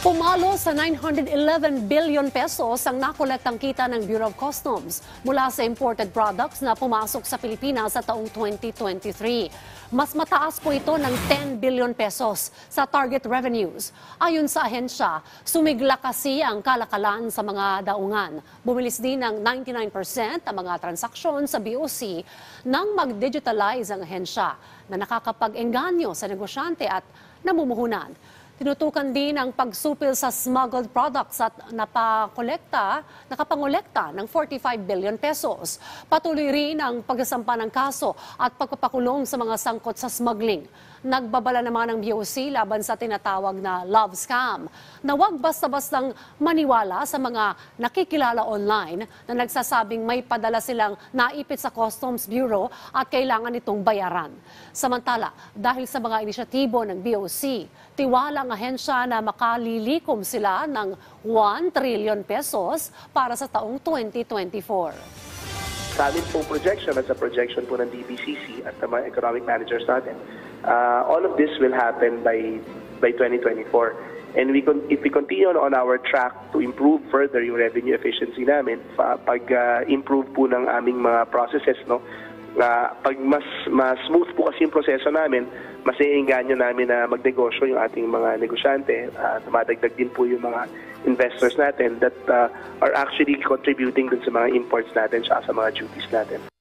Pumalo sa 911 billion pesos ang nakolektang kita ng Bureau of Customs mula sa imported products na pumasok sa Pilipinas sa taong 2023. Mas mataas po ito ng 10 billion pesos sa target revenues. Ayon sa ahensya, sumigla kasi ang kalakalan sa mga daungan. Bumilis din ng 99% ang mga transaksyon sa BOC nang mag-digitalize ang ahensya na nakakapag-engganyo sa negosyante at namumuhunan. Tinutukan din ang pagsupil sa smuggled products at nakapangolekta ng 45 billion pesos. Patuloy rin ang pagsasampa ng kaso at pagpapakulong sa mga sangkot sa smuggling. Nagbabala naman ang BOC laban sa tinatawag na love scam na huwag basta-bastang maniwala sa mga nakikilala online na nagsasabing may padala silang naipit sa Customs Bureau at kailangan itong bayaran. Samantala, dahil sa mga inisyatibo ng BOC, tiwala ang ahensya na makalilikom sila ng 1 trillion pesos para sa taong 2024. Sa amin pong projection at sa projection po ng DBCC at ng mga economic managers natin, all of this will happen by 2024. And if we continue on our track to improve further yung revenue efficiency namin, pag-improve po ng aming mga processes, no? Pag mas smooth po kasi yung proseso namin, mas iinganyo namin na magnegosyo yung ating mga negosyante. Tumadagdag din po yung mga investors natin that are actually contributing dun sa mga imports natin at sa mga duties natin.